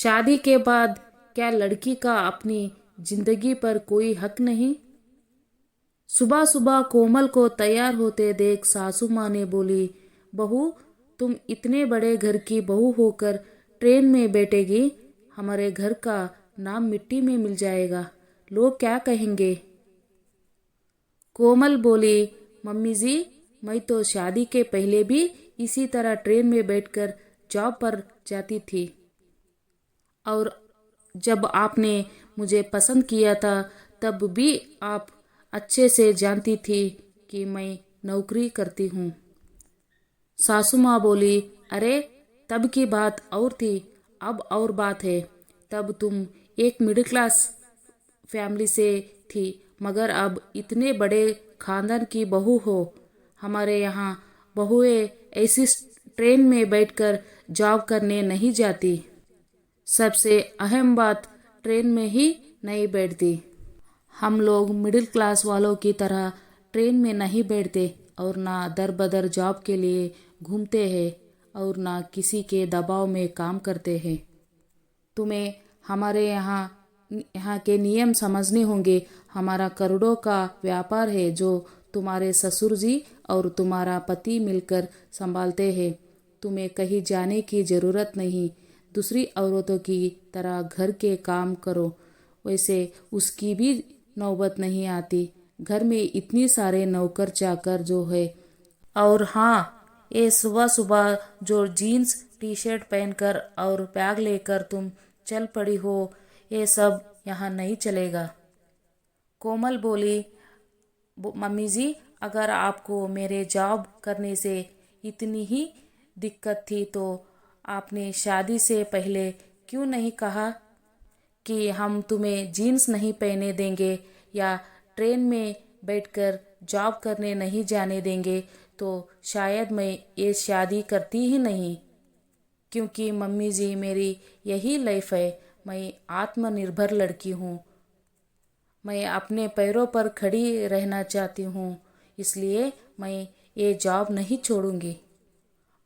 शादी के बाद क्या लड़की का अपनी जिंदगी पर कोई हक नहीं? सुबह सुबह कोमल को तैयार होते देख सासू माँ ने बोली, बहू, तुम इतने बड़े घर की बहू होकर ट्रेन में बैठेगी? हमारे घर का नाम मिट्टी में मिल जाएगा। लोग क्या कहेंगे? कोमल बोली, मम्मी जी, मैं तो शादी के पहले भी इसी तरह ट्रेन में बैठकर जॉब पर जाती थी। और जब आपने मुझे पसंद किया था तब भी आप अच्छे से जानती थी कि मैं नौकरी करती हूँ। सासू माँ बोली, अरे तब की बात और थी, अब और बात है। तब तुम एक मिडिल क्लास फैमिली से थी, मगर अब इतने बड़े खानदान की बहू हो। हमारे यहाँ बहुएं ऐसी ट्रेन में बैठकर जॉब करने नहीं जाती। सबसे अहम बात, ट्रेन में ही नहीं बैठती। हम लोग मिडिल क्लास वालों की तरह ट्रेन में नहीं बैठते और ना दर बदर जॉब के लिए घूमते हैं और ना किसी के दबाव में काम करते हैं। तुम्हें हमारे यहाँ के नियम समझने होंगे। हमारा करोड़ों का व्यापार है जो तुम्हारे ससुर जी और तुम्हारा पति मिलकर संभालते हैं। तुम्हें कहीं जाने की ज़रूरत नहीं। दूसरी औरतों की तरह घर के काम करो, वैसे उसकी भी नौबत नहीं आती। घर में इतनी सारे नौकर चाकर जो है। और हाँ, ये सुबह सुबह जो जीन्स टी शर्ट पहनकर और बैग लेकर तुम चल पड़ी हो, ये सब यहाँ नहीं चलेगा। कोमल बोली, मम्मी जी, अगर आपको मेरे जॉब करने से इतनी ही दिक्कत थी तो आपने शादी से पहले क्यों नहीं कहा कि हम तुम्हें जीन्स नहीं पहने देंगे या ट्रेन में बैठकर जॉब करने नहीं जाने देंगे? तो शायद मैं ये शादी करती ही नहीं। क्योंकि मम्मी जी, मेरी यही लाइफ है। मैं आत्मनिर्भर लड़की हूँ। मैं अपने पैरों पर खड़ी रहना चाहती हूँ, इसलिए मैं ये जॉब नहीं छोड़ूंगी।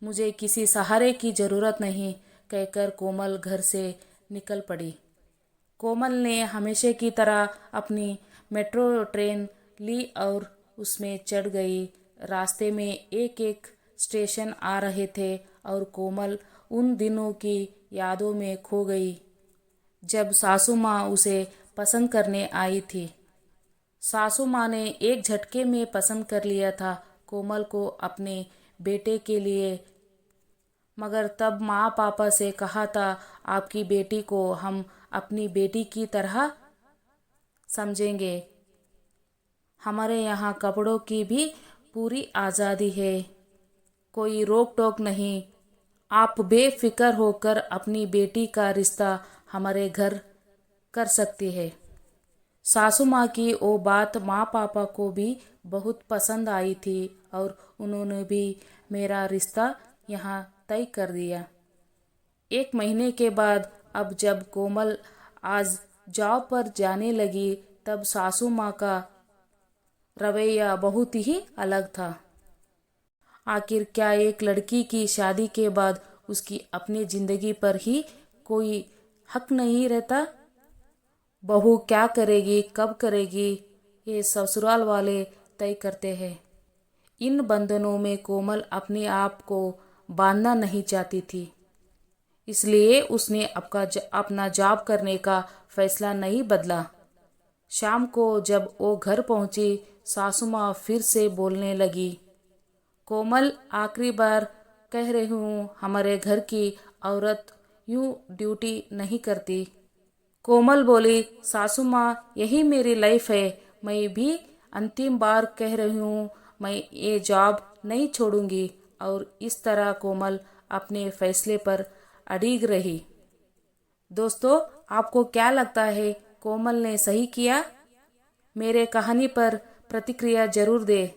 मुझे किसी सहारे की ज़रूरत नहीं, कहकर कोमल घर से निकल पड़ी। कोमल ने हमेशा की तरह अपनी मेट्रो ट्रेन ली और उसमें चढ़ गई। रास्ते में एक एक स्टेशन आ रहे थे और कोमल उन दिनों की यादों में खो गई जब सासू माँ उसे पसंद करने आई थी। सासू माँ ने एक झटके में पसंद कर लिया था कोमल को अपने बेटे के लिए। मगर तब माँ पापा से कहा था, आपकी बेटी को हम अपनी बेटी की तरह समझेंगे। हमारे यहाँ कपड़ों की भी पूरी आज़ादी है, कोई रोक टोक नहीं। आप बेफिक्र होकर अपनी बेटी का रिश्ता हमारे घर कर सकती है। सासू माँ की वो बात माँ पापा को भी बहुत पसंद आई थी और उन्होंने भी मेरा रिश्ता यहाँ तय कर दिया। एक महीने के बाद अब जब कोमल आज जॉब पर जाने लगी तब सासू माँ का रवैया बहुत ही अलग था। आखिर क्या एक लड़की की शादी के बाद उसकी अपनी जिंदगी पर ही कोई हक नहीं रहता? बहू क्या करेगी, कब करेगी, ये ससुराल वाले तय करते हैं। इन बंधनों में कोमल अपने आप को बांधना नहीं चाहती थी, इसलिए उसने अपना जॉब करने का फैसला नहीं बदला। शाम को जब वो घर पहुंची, सासू माँ फिर से बोलने लगी, कोमल, आखिरी बार कह रही हूँ, हमारे घर की औरत यूं ड्यूटी नहीं करती। कोमल बोली, सासू माँ, यही मेरी लाइफ है। मैं भी अंतिम बार कह रही हूँ, मैं ये जॉब नहीं छोड़ूंगी। और इस तरह कोमल अपने फैसले पर अड़िग रही। दोस्तों, आपको क्या लगता है, कोमल ने सही किया? मेरे कहानी पर प्रतिक्रिया जरूर दें।